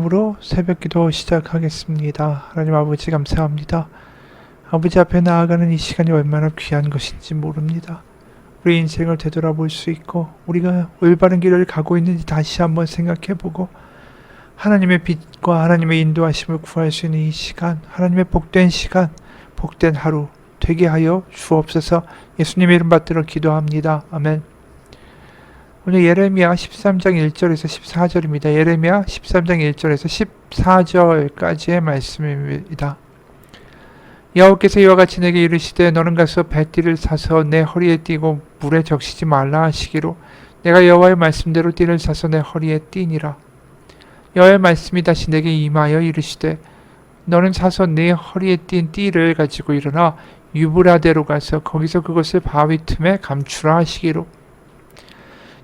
기도함으로 새벽기도 시작하겠습니다. 하나님 아버지 감사합니다. 아버지 앞에 나아가는 이 시간이 얼마나 귀한 것인지 모릅니다. 우리 인생을 되돌아볼 수 있고 우리가 올바른 길을 가고 있는지 다시 한번 생각해보고 하나님의 빛과 하나님의 인도하심을 구할 수 있는 이 시간, 하나님의 복된 시간, 복된 하루 되게 하여 주옵소서. 예수님의 이름 받들어 기도합니다. 아멘. 오늘 예레미야 13장 1절에서 14절입니다. 예레미야 13장 1절에서 14절까지의 말씀입니다. 여호와께서 이와 같이 내게 이르시되 너는 가서 배띠를 사서 내 허리에 띠고 물에 적시지 말라 하시기로 내가 여호와의 말씀대로 띠를 사서 내 허리에 띠니라. 여호와의 말씀이 다시 내게 임하여 이르시되 너는 사서 내 허리에 띈 띠를 가지고 일어나 유브라데로 가서 거기서 그것을 바위 틈에 감추라 하시기로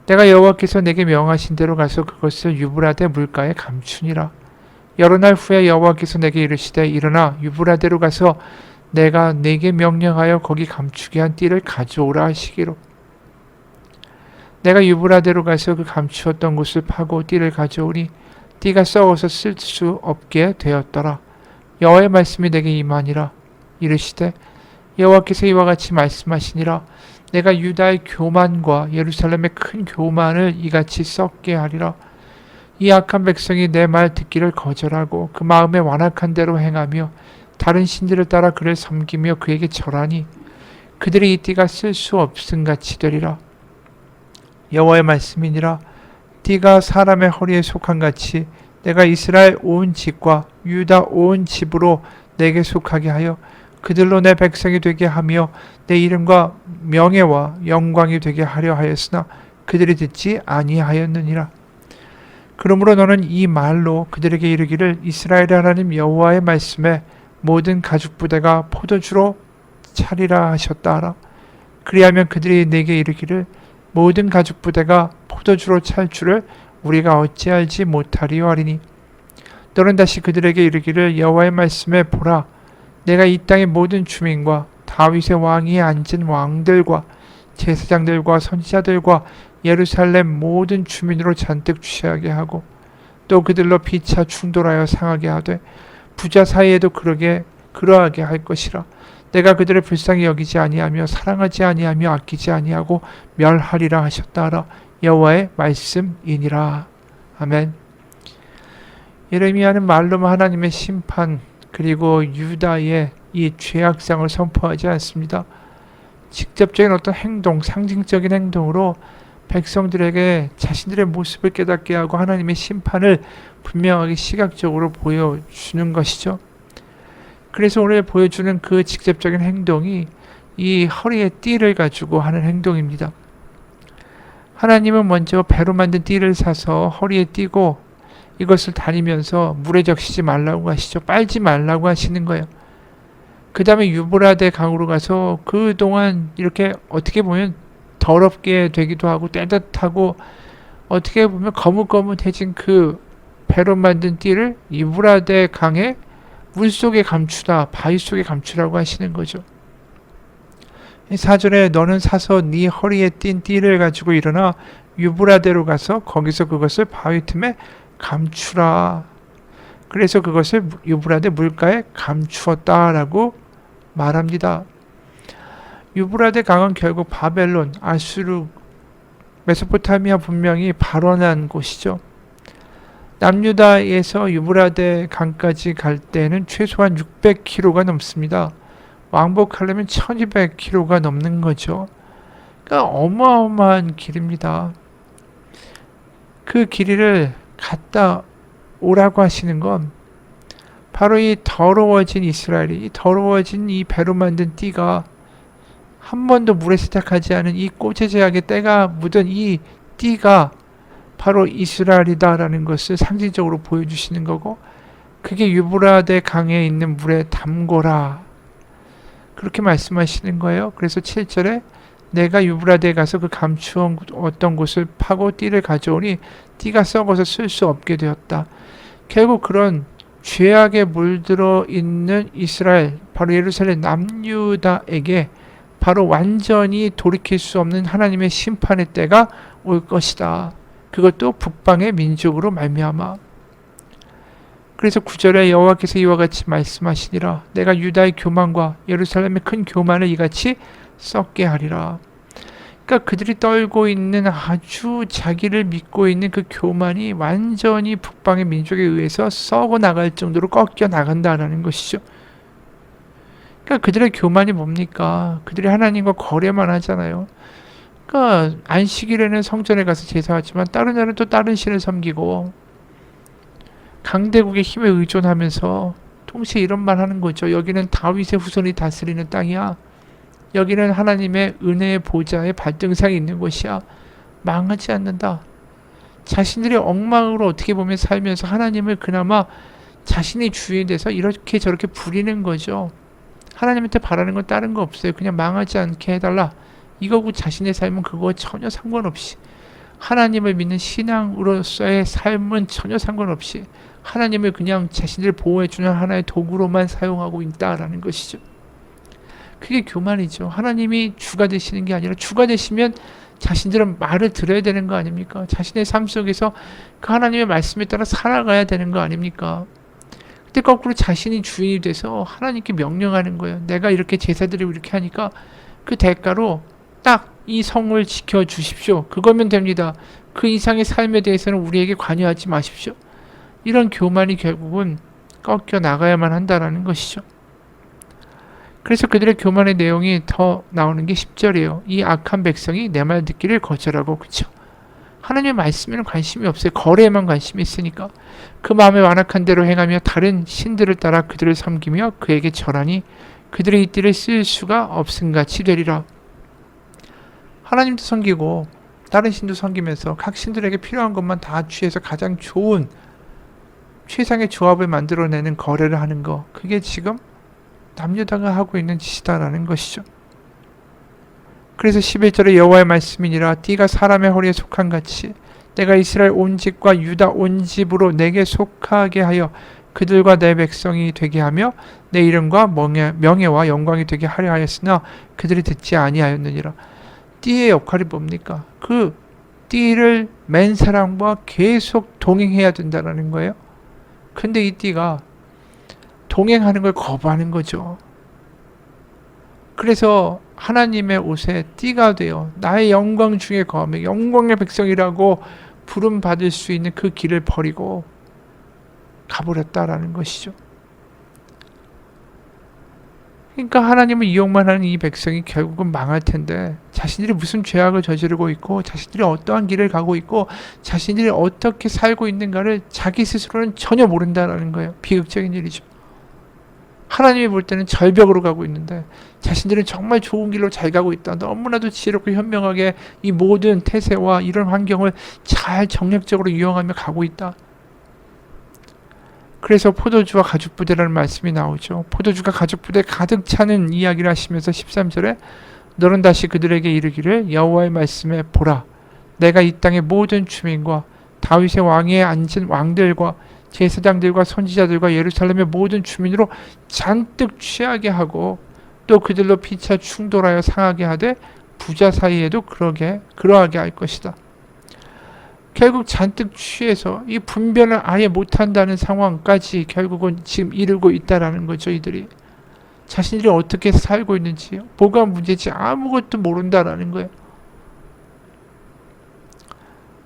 내가 여호와께서 내게 명하신 대로 가서 그것을 유브라데 물가에 감추니라. 여러 날 후에 여호와께서 내게 이르시되 일어나 유브라데로 가서 내가 내게 명령하여 거기 감추게 한 띠를 가져오라 하시기로 내가 유브라데로 가서 그 감추었던 곳을 파고 띠를 가져오니 띠가 썩어서 쓸 수 없게 되었더라. 여호와의 말씀이 내게 임하니라. 이르시되 여호와께서 이와 같이 말씀하시니라. 내가 유다의 교만과 예루살렘의 큰 교만을 이같이 썩게 하리라. 이 악한 백성이 내 말 듣기를 거절하고 그 마음에 완악한 대로 행하며 다른 신들을 따라 그를 섬기며 그에게 절하니 그들이 이 띠가 쓸 수 없음같이 되리라. 여호와의 말씀이니라. 띠가 사람의 허리에 속한 같이 내가 이스라엘 온 집과 유다 온 집으로 내게 속하게 하여 그들로 내 백성이 되게 하며 내 이름과 명예와 영광이 되게 하려 하였으나 그들이 듣지 아니하였느니라. 그러므로 너는 이 말로 그들에게 이르기를 이스라엘의 하나님 여호와의 말씀에 모든 가죽 부대가 포도주로 차리라 하셨다 하라. 그리하면 그들이 내게 이르기를 모든 가죽 부대가 포도주로 찰 줄을 우리가 어찌 알지 못하리요 하리니 너는 다시 그들에게 이르기를 여호와의 말씀에 보라. 내가 이 땅의 모든 주민과 다윗의 왕위에 앉은 왕들과 제사장들과 선지자들과 예루살렘 모든 주민으로 잔뜩 취하게 하고 또 그들로 피차 충돌하여 상하게 하되 부자 사이에도 그러하게 할 것이라. 내가 그들을 불쌍히 여기지 아니하며 사랑하지 아니하며 아끼지 아니하고 멸하리라 하셨다 하라. 여호와의 말씀이니라. 아멘. 예레미야는 말로만 하나님의 심판 그리고 유다의 이 죄악상을 선포하지 않습니다. 직접적인 어떤 행동, 상징적인 행동으로 백성들에게 자신들의 모습을 깨닫게 하고 하나님의 심판을 분명하게 시각적으로 보여주는 것이죠. 그래서 오늘 보여주는 그 직접적인 행동이 이 허리에 띠를 가지고 하는 행동입니다. 하나님은 먼저 배로 만든 띠를 사서 허리에 띠고 이것을 다니면서 물에 적시지 말라고 하시죠. 빨지 말라고 하시는 거예요. 그 다음에 유브라데 강으로 가서 그동안 이렇게 어떻게 보면 더럽게 되기도 하고 때듯하고 어떻게 보면 거뭇거뭇해진 그 배로 만든 띠를 유브라데 강에 물속에 감추다, 바위 속에 감추라고 하시는 거죠. 4절에 너는 사서 네 허리에 띈 띠를 가지고 일어나 유브라데로 가서 거기서 그것을 바위 틈에 감추라. 그래서 그것을 유브라데 물가에 감추었다라고 말합니다. 유브라데 강은 결국 바벨론, 아수르, 메소포타미아 분명히 발원한 곳이죠. 남유다에서 유브라데 강까지 갈 때는 최소한 600km가 넘습니다. 왕복하려면 1200km가 넘는 거죠. 그러니까 어마어마한 길입니다. 그 길이를 갔다 오라고 하시는 건 바로 이 더러워진 이스라엘이, 이 더러워진 이 배로 만든 띠가 한 번도 물에 세탁하지 않은 이 꼬재재하게 때가 묻은 이 띠가 바로 이스라엘이다라는 것을 상징적으로 보여주시는 거고 그게 유브라데 강에 있는 물에 담거라 그렇게 말씀하시는 거예요. 그래서 7절에 내가 유브라데에 가서 그 감추어 어떤 곳을 파고 띠를 가져오니 띠가 썩어서 쓸 수 없게 되었다. 결국 그런 죄악에 물들어 있는 이스라엘, 바로 예루살렘 남유다에게 바로 완전히 돌이킬 수 없는 하나님의 심판의 때가 올 것이다. 그것도 북방의 민족으로 말미암아. 그래서 9절에 여호와께서 이와 같이 말씀하시니라. 내가 유다의 교만과 예루살렘의 큰 교만을 이같이 썩게 하리라. 그러니까 그들이 떨고 있는 아주 자기를 믿고 있는 그 교만이 완전히 북방의 민족에 의해서 썩어 나갈 정도로 꺾여 나간다라는 것이죠. 그러니까 그들의 교만이 뭡니까? 그들이 하나님과 거래만 하잖아요. 그러니까 안식일에는 성전에 가서 제사하지만 다른 날은 또 다른 신을 섬기고 강대국의 힘에 의존하면서 동시에 이런 말 하는 거죠. 여기는 다윗의 후손이 다스리는 땅이야. 여기는 하나님의 은혜의 보좌의 발등상이 있는 곳이야. 망하지 않는다. 자신들이 엉망으로 어떻게 보면 살면서 하나님을 그나마 자신의 주인이 돼서 이렇게 저렇게 부리는 거죠. 하나님한테 바라는 건 다른 거 없어요. 그냥 망하지 않게 해달라. 이거고 자신의 삶은 그거 전혀 상관없이 하나님을 믿는 신앙으로서의 삶은 전혀 상관없이 하나님을 그냥 자신들을 보호해주는 하나의 도구로만 사용하고 있다라는 것이죠. 그게 교만이죠. 하나님이 주가 되시는 게 아니라 주가 되시면 자신들은 말을 들어야 되는 거 아닙니까? 자신의 삶 속에서 그 하나님의 말씀에 따라 살아가야 되는 거 아닙니까? 근데 거꾸로 자신이 주인이 돼서 하나님께 명령하는 거예요. 내가 이렇게 제사드리고 이렇게 하니까 그 대가로 딱 이 성을 지켜주십시오. 그거면 됩니다. 그 이상의 삶에 대해서는 우리에게 관여하지 마십시오. 이런 교만이 결국은 꺾여 나가야만 한다라는 것이죠. 그래서 그들의 교만의 내용이 더 나오는 게 10절이에요. 이 악한 백성이 내 말 듣기를 거절하고, 그쵸? 하나님의 말씀에는 관심이 없어요. 거래에만 관심이 있으니까. 그 마음에 완악한 대로 행하며 다른 신들을 따라 그들을 섬기며 그에게 절하니 그들의 이 띠를 쓸 수가 없음같이 되리라. 하나님도 섬기고 다른 신도 섬기면서 각 신들에게 필요한 것만 다 취해서 가장 좋은 최상의 조합을 만들어내는 거래를 하는 거, 그게 지금 남유다가 하고 있는 짓이다라는 것이죠. 그래서 11절에 여호와의 말씀이니라. 띠가 사람의 허리에 속한 같이 내가 이스라엘 온 집과 유다 온 집으로 내게 속하게 하여 그들과 내 백성이 되게 하며 내 이름과 명예와 영광이 되게 하려 하였으나 그들이 듣지 아니하였느니라. 띠의 역할이 뭡니까? 그 띠를 맨 사람과 계속 동행해야 된다는 거예요. 근데 이 띠가 동행하는 걸 거부하는 거죠. 그래서 하나님의 옷에 띠가 되어 나의 영광 중에 거하며 영광의 백성이라고 부름 받을 수 있는 그 길을 버리고 가버렸다라는 것이죠. 그러니까 하나님을 이용만 하는 이 백성이 결국은 망할 텐데, 자신들이 무슨 죄악을 저지르고 있고 자신들이 어떠한 길을 가고 있고 자신들이 어떻게 살고 있는가를 자기 스스로는 전혀 모른다라는 거예요. 비극적인 일이죠. 하나님이 볼 때는 절벽으로 가고 있는데 자신들은 정말 좋은 길로 잘 가고 있다. 너무나도 지혜롭고 현명하게 이 모든 태세와 이런 환경을 잘 정략적으로 이용하며 가고 있다. 그래서 포도주와 가죽부대라는 말씀이 나오죠. 포도주가 가죽부대에 가득 차는 이야기를 하시면서 13절에 너는 다시 그들에게 이르기를 여호와의 말씀에 보라. 내가 이 땅의 모든 주민과 다윗의 왕위에 앉은 왕들과 제사장들과 선지자들과 예루살렘의 모든 주민으로 잔뜩 취하게 하고 또 그들로 피차 충돌하여 상하게 하되 부자 사이에도 그러하게 할 것이다. 결국 잔뜩 취해서 이 분별을 아예 못한다는 상황까지 결국은 지금 이르고 있다라는 거죠. 이들이 자신들이 어떻게 살고 있는지, 뭐가 문제인지 아무것도 모른다라는 거예요.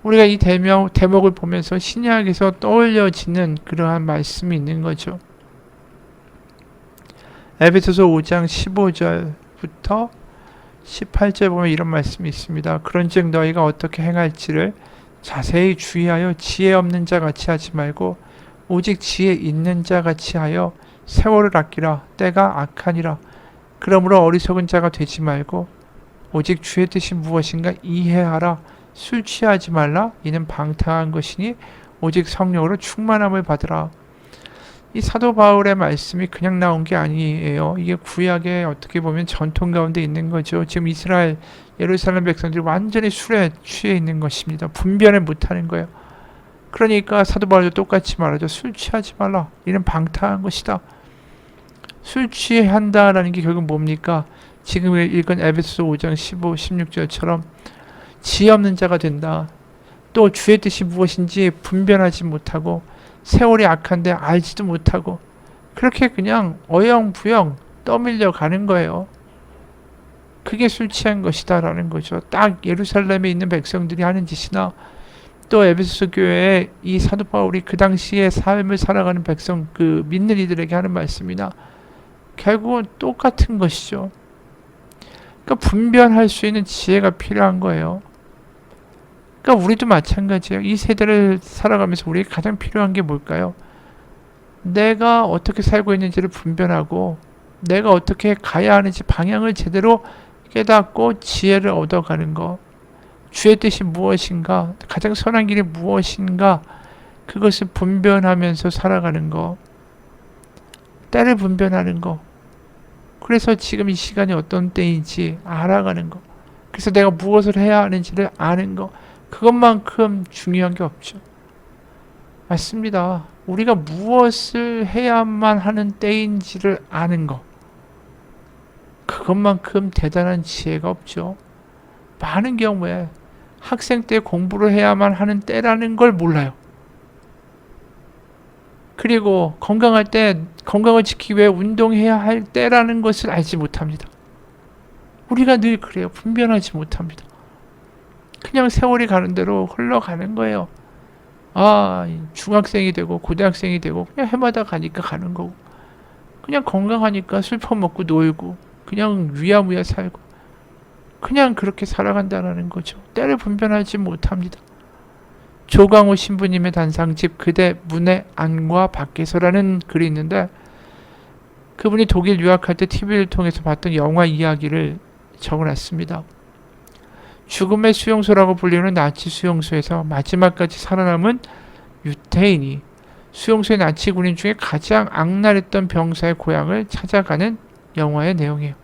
우리가 이 대목을 보면서 신약에서 떠올려지는 그러한 말씀이 있는 거죠. 에베소서 5장 15절부터 18절 보면 이런 말씀이 있습니다. 그런즉 너희가 어떻게 행할지를 자세히 주의하여 지혜 없는 자 같이 하지 말고 오직 지혜 있는 자 같이 하여 세월을 아끼라. 때가 악하니라. 그러므로 어리석은 자가 되지 말고 오직 주의 뜻이 무엇인가 이해하라. 술 취하지 말라. 이는 방탕한 것이니 오직 성령으로 충만함을 받으라. 이 사도 바울의 말씀이 그냥 나온 게 아니에요. 이게 구약의 어떻게 보면 전통 가운데 있는 거죠. 지금 이스라엘 예루살렘 백성들이 완전히 술에 취해 있는 것입니다. 분별을 못하는 거예요. 그러니까 사도 바울도 똑같이 말하죠. 술 취하지 말라. 이는 방탕한 것이다. 술 취한다라는 게 결국 뭡니까? 지금 읽은 에베소서 5장 15, 16절처럼 지혜 없는 자가 된다. 또 주의 뜻이 무엇인지 분별하지 못하고 세월이 악한데 알지도 못하고 그렇게 그냥 어영부영 떠밀려 가는 거예요. 그게 술 취한 것이다라는 거죠. 딱 예루살렘에 있는 백성들이 하는 짓이나 또 에베소서 교회에 이 사도 바울이 그 당시에 삶을 살아가는 백성, 그 믿는 이들에게 하는 말씀이나 결국은 똑같은 것이죠. 그러니까 분별할 수 있는 지혜가 필요한 거예요. 그러니까 우리도 마찬가지예요. 이 세대를 살아가면서 우리에게 가장 필요한 게 뭘까요? 내가 어떻게 살고 있는지를 분별하고 내가 어떻게 가야 하는지 방향을 제대로 깨닫고 지혜를 얻어가는 것. 주의 뜻이 무엇인가? 가장 선한 길이 무엇인가? 그것을 분별하면서 살아가는 것. 때를 분별하는 것. 그래서 지금 이 시간이 어떤 때인지 알아가는 것. 그래서 내가 무엇을 해야 하는지를 아는 것. 그것만큼 중요한 게 없죠. 맞습니다. 우리가 무엇을 해야만 하는 때인지를 아는 것. 그것만큼 대단한 지혜가 없죠. 많은 경우에 학생 때 공부를 해야만 하는 때라는 걸 몰라요. 그리고 건강할 때 건강을 지키기 위해 운동해야 할 때라는 것을 알지 못합니다. 우리가 늘 그래요. 분별하지 못합니다. 그냥 세월이 가는 대로 흘러가는 거예요. 중학생이 되고 고등학생이 되고 그냥 해마다 가니까 가는 거고 그냥 건강하니까 술 퍼먹고 놀고 그냥 위야무야 살고 그냥 그렇게 살아간다는 거죠. 때를 분별하지 못합니다. 조광호 신부님의 단상집 그대 문의 안과 밖에서라는 글이 있는데 그분이 독일 유학할 때 TV를 통해서 봤던 영화 이야기를 적어놨습니다. 죽음의 수용소라고 불리는 나치 수용소에서 마지막까지 살아남은 유태인이 수용소의 나치 군인 중에 가장 악랄했던 병사의 고향을 찾아가는 영화의 내용이에요.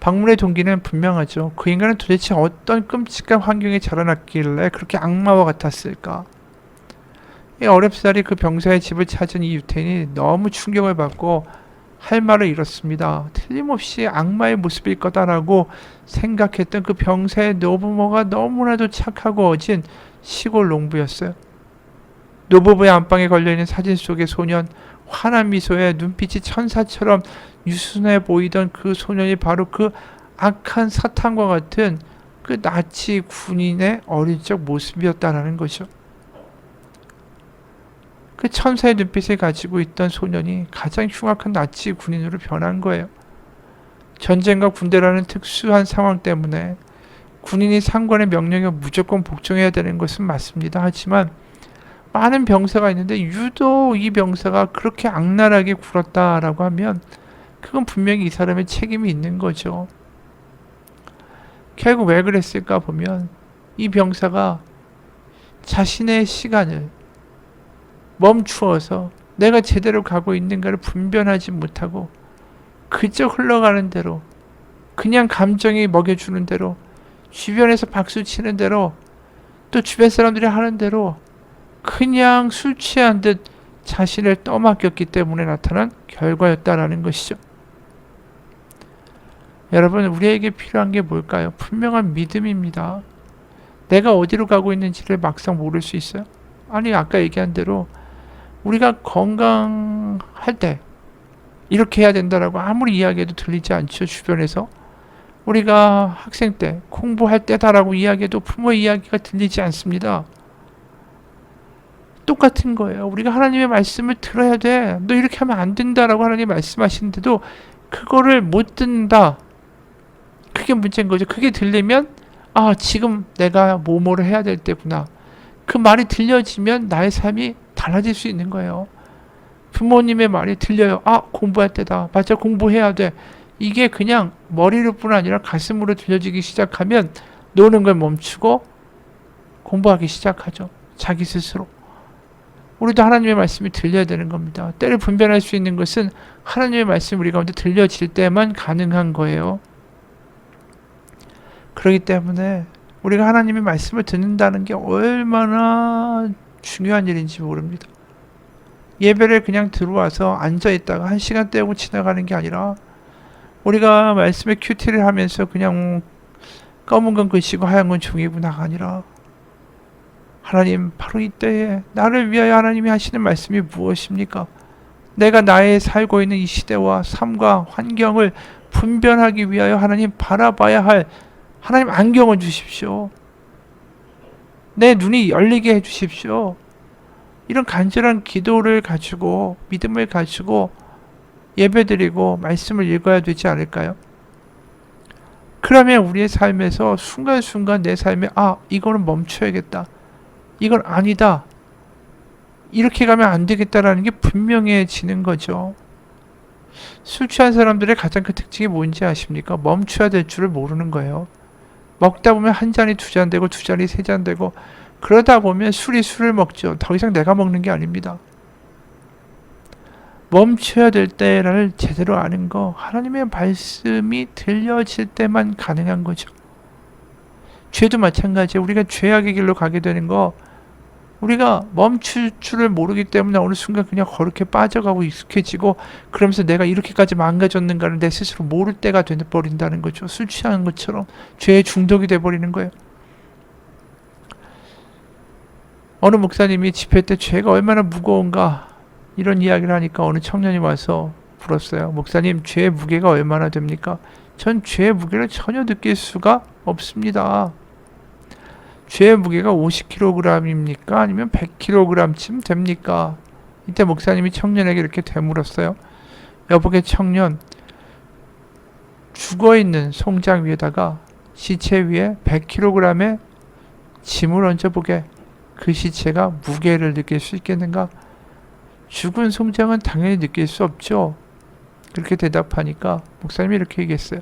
방문의 동기는 분명하죠. 그 인간은 도대체 어떤 끔찍한 환경에 자라났길래 그렇게 악마와 같았을까? 이 어렵사리 그 병사의 집을 찾은 이 유태인이 너무 충격을 받고 할 말을 잃었습니다. 틀림없이 악마의 모습일 거다라고 생각했던 그 병사의 노부모가 너무나도 착하고 어진 시골 농부였어요. 노부부의 안방에 걸려있는 사진 속의 소년, 환한 미소에 눈빛이 천사처럼 유순해 보이던 그 소년이 바로 그 악한 사탄과 같은 그 나치 군인의 어릴 적 모습이었다라는 거죠. 그 천사의 눈빛을 가지고 있던 소년이 가장 흉악한 나치 군인으로 변한 거예요. 전쟁과 군대라는 특수한 상황 때문에 군인이 상관의 명령에 무조건 복종해야 되는 것은 맞습니다. 하지만 많은 병사가 있는데 유독 이 병사가 그렇게 악랄하게 굴었다라고 하면 그건 분명히 이 사람의 책임이 있는 거죠. 결국 왜 그랬을까 보면 이 병사가 자신의 시간을 멈추어서 내가 제대로 가고 있는가를 분별하지 못하고 그저 흘러가는 대로 그냥 감정이 먹여주는 대로 주변에서 박수 치는 대로 또 주변 사람들이 하는 대로 그냥 술 취한 듯 자신을 떠맡겼기 때문에 나타난 결과였다라는 것이죠. 여러분, 우리에게 필요한 게 뭘까요? 분명한 믿음입니다. 내가 어디로 가고 있는지를 막상 모를 수 있어요? 아니, 아까 얘기한 대로 우리가 건강할 때 이렇게 해야 된다라고 아무리 이야기해도 들리지 않죠. 주변에서 우리가 학생 때 공부할 때다라고 이야기해도 부모의 이야기가 들리지 않습니다. 똑같은 거예요. 우리가 하나님의 말씀을 들어야 돼. 너 이렇게 하면 안 된다라고 하나님 말씀하시는데도 그거를 못 듣는다. 그게 문제인 거죠. 그게 들리면 지금 내가 뭐뭐를 해야 될 때구나. 그 말이 들려지면 나의 삶이 달라질 수 있는 거예요. 부모님의 말이 들려요. 공부할 때다. 맞아, 공부해야 돼. 이게 그냥 머리로 뿐 아니라 가슴으로 들려지기 시작하면 노는 걸 멈추고 공부하기 시작하죠. 자기 스스로. 우리도 하나님의 말씀이 들려야 되는 겁니다. 때를 분별할 수 있는 것은 하나님의 말씀이 우리 가운데 들려질 때만 가능한 거예요. 그렇기 때문에 우리가 하나님의 말씀을 듣는다는 게 얼마나 중요한 일인지 모릅니다. 예배를 그냥 들어와서 앉아있다가 1시간 때우고 지나가는 게 아니라 우리가 말씀에 큐티를 하면서 그냥 검은 건 글씨고 하얀 건 종이구나가 아니라 하나님, 바로 이때에 나를 위하여 하나님이 하시는 말씀이 무엇입니까? 내가 나의 살고 있는 이 시대와 삶과 환경을 분별하기 위하여 하나님 바라봐야 할 하나님 안경을 주십시오. 내 눈이 열리게 해주십시오. 이런 간절한 기도를 가지고 믿음을 가지고 예배드리고 말씀을 읽어야 되지 않을까요? 그러면 우리의 삶에서 순간순간 내 삶에 이거는 멈춰야겠다. 이건 아니다. 이렇게 가면 안 되겠다라는 게 분명해지는 거죠. 술 취한 사람들의 가장 큰 특징이 뭔지 아십니까? 멈춰야 될 줄을 모르는 거예요. 먹다 보면 한 잔이 두 잔 되고 두 잔이 세 잔 되고 그러다 보면 술이 술을 먹죠. 더 이상 내가 먹는 게 아닙니다. 멈춰야 될 때를 제대로 아는 거, 하나님의 말씀이 들려질 때만 가능한 거죠. 죄도 마찬가지예요. 우리가 죄악의 길로 가게 되는 거, 우리가 멈출 줄을 모르기 때문에 어느 순간 그냥 그렇게 빠져가고 익숙해지고, 그러면서 내가 이렇게까지 망가졌는가를 내 스스로 모를 때가 돼버린다는 거죠. 술 취하는 것처럼 죄의 중독이 돼버리는 거예요. 어느 목사님이 집회 때 죄가 얼마나 무거운가 이런 이야기를 하니까 어느 청년이 와서 물었어요. 목사님, 죄의 무게가 얼마나 됩니까? 전 죄의 무게를 전혀 느낄 수가 없습니다. 죄의 무게가 50kg입니까? 아니면 100kg쯤 됩니까? 이때 목사님이 청년에게 이렇게 되물었어요. 여보게 청년, 죽어있는 송장 위에다가 시체 위에 100kg의 짐을 얹어보게. 그 시체가 무게를 느낄 수 있겠는가? 죽은 송장은 당연히 느낄 수 없죠. 그렇게 대답하니까 목사님이 이렇게 얘기했어요.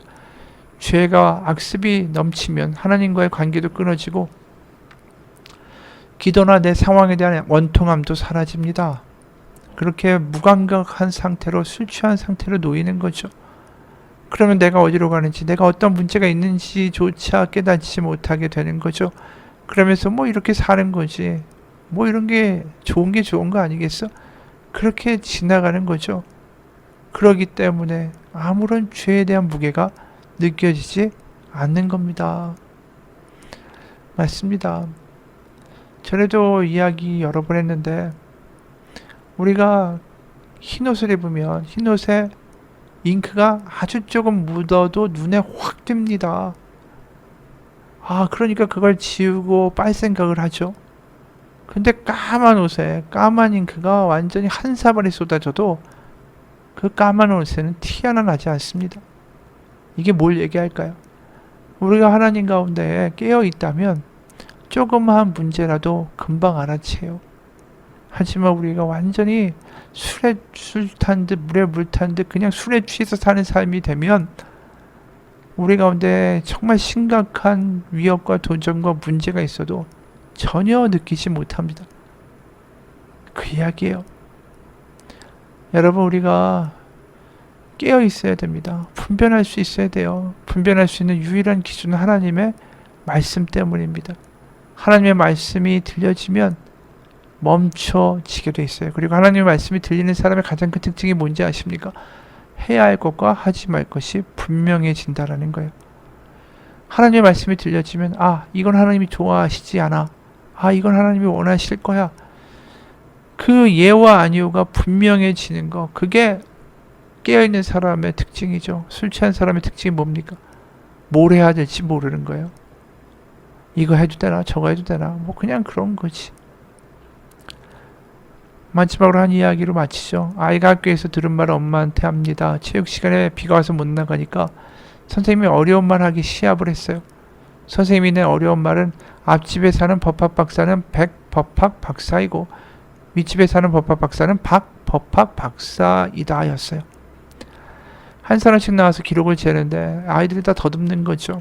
죄가 악습이 넘치면 하나님과의 관계도 끊어지고 기도나 내 상황에 대한 원통함도 사라집니다. 그렇게 무감각한 상태로 술 취한 상태로 놓이는 거죠. 그러면 내가 어디로 가는지, 내가 어떤 문제가 있는지조차 깨닫지 못하게 되는 거죠. 그러면서 이렇게 사는 거지, 이런 게 좋은 거 아니겠어? 그렇게 지나가는 거죠. 그러기 때문에 아무런 죄에 대한 무게가 느껴지지 않는 겁니다. 맞습니다. 전에도 이야기 여러 번 했는데, 우리가 흰옷을 입으면 흰옷에 잉크가 아주 조금 묻어도 눈에 확 띕니다. 그러니까 그걸 지우고 빨 생각을 하죠. 근데 까만 옷에 까만 잉크가 완전히 한 사발이 쏟아져도 그 까만 옷에는 티 하나 나지 않습니다. 이게 뭘 얘기할까요? 우리가 하나님 가운데 깨어 있다면 조그마한 문제라도 금방 알아채요. 하지만 우리가 완전히 술에 술 탄 듯 물에 물 탄 듯 그냥 술에 취해서 사는 삶이 되면 우리 가운데 정말 심각한 위협과 도전과 문제가 있어도 전혀 느끼지 못합니다. 그 이야기예요. 여러분, 우리가 깨어 있어야 됩니다. 분별할 수 있어야 돼요. 분별할 수 있는 유일한 기준은 하나님의 말씀 때문입니다. 하나님의 말씀이 들려지면 멈춰지게 돼 있어요. 그리고 하나님의 말씀이 들리는 사람의 가장 큰 특징이 뭔지 아십니까? 해야 할 것과 하지 말 것이 분명해진다라는 거예요. 하나님의 말씀이 들려지면 이건 하나님이 좋아하시지 않아. 이건 하나님이 원하실 거야. 그 예와 아니오가 분명해지는 거, 그게 깨어있는 사람의 특징이죠. 술 취한 사람의 특징이 뭡니까? 뭘 해야 될지 모르는 거예요. 이거 해도 되나 저거 해도 되나 그냥 그런 거지. 마지막으로 한 이야기로 마치죠. 아이가 학교에서 들은 말을 엄마한테 합니다. 체육 시간에 비가 와서 못 나가니까 선생님이 어려운 말 하기 시합을 했어요. 선생님이 낸 어려운 말은 앞집에 사는 법학 박사는 백 법학 박사이고 윗집에 사는 법학 박사는 박 법학 박사이다 였어요. 한 사람씩 나와서 기록을 재는데 아이들이 다 더듬는 거죠.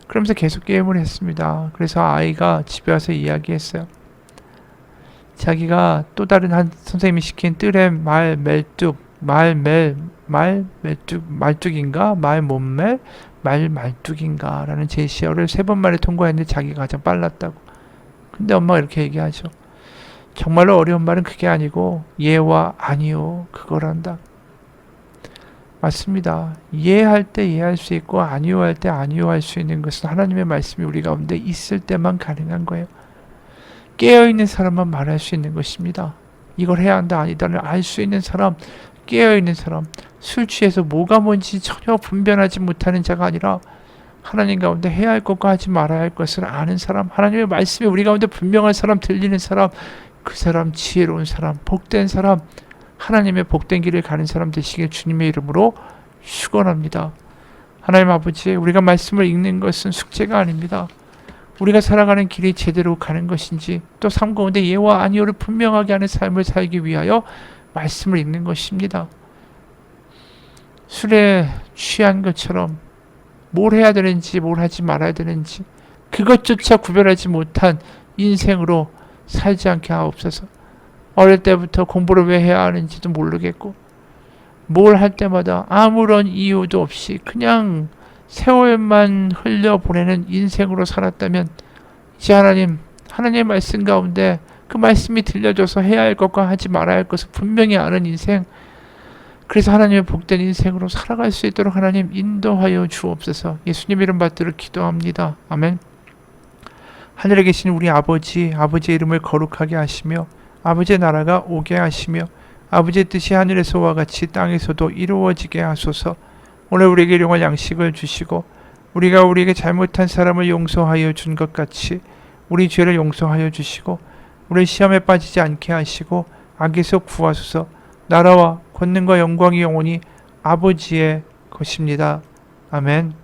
그러면서 계속 게임을 했습니다. 그래서 아이가 집에 와서 이야기했어요. 자기가 또 다른 한 선생님이 시킨 뜰에 말 멜뚝, 말뚝인가? 말 못멜? 말 말뚝인가? 라는 제시어를 3번 만에 통과했는데 자기가 가장 빨랐다고. 근데 엄마가 이렇게 얘기하죠. 정말로 어려운 말은 그게 아니고 예와 아니요 그거란다. 맞습니다. 예할 때 예할 수 있고 아니요 할 때 아니요 할 수 있는 것은 하나님의 말씀이 우리 가운데 있을 때만 가능한 거예요. 깨어있는 사람만 말할 수 있는 것입니다. 이걸 해야 한다 아니다를 알 수 있는 사람, 깨어있는 사람, 술 취해서 뭐가 뭔지 전혀 분별하지 못하는 자가 아니라 하나님 가운데 해야 할 것과 하지 말아야 할 것을 아는 사람, 하나님의 말씀이 우리 가운데 분명한 사람, 들리는 사람, 그 사람 지혜로운 사람, 복된 사람, 하나님의 복된 길을 가는 사람 되시길 주님의 이름으로 축원합니다. 하나님 아버지, 우리가 말씀을 읽는 것은 숙제가 아닙니다. 우리가 살아가는 길이 제대로 가는 것인지 또 삶 가운데 예와 아니오를 분명하게 하는 삶을 살기 위하여 말씀을 읽는 것입니다. 술에 취한 것처럼 뭘 해야 되는지 뭘 하지 말아야 되는지 그것조차 구별하지 못한 인생으로 살지 않게 하옵소서. 어릴 때부터 공부를 왜 해야 하는지도 모르겠고 뭘 할 때마다 아무런 이유도 없이 그냥 세월만 흘려보내는 인생으로 살았다면 이제 하나님의 말씀 가운데 그 말씀이 들려줘서 해야 할 것과 하지 말아야 할 것을 분명히 아는 인생, 그래서 하나님의 복된 인생으로 살아갈 수 있도록 하나님 인도하여 주옵소서. 예수님 이름 받들어 기도합니다. 아멘. 하늘에 계신 우리 아버지의 이름을 거룩하게 하시며 아버지의 나라가 오게 하시며 아버지의 뜻이 하늘에서와 같이 땅에서도 이루어지게 하소서. 오늘 우리에게 일용할 양식을 주시고 우리가 우리에게 잘못한 사람을 용서하여 준 것 같이 우리 죄를 용서하여 주시고 우리 시험에 빠지지 않게 하시고 악에서 구하소서. 나라와 권능과 영광이 영원히 아버지의 것입니다. 아멘.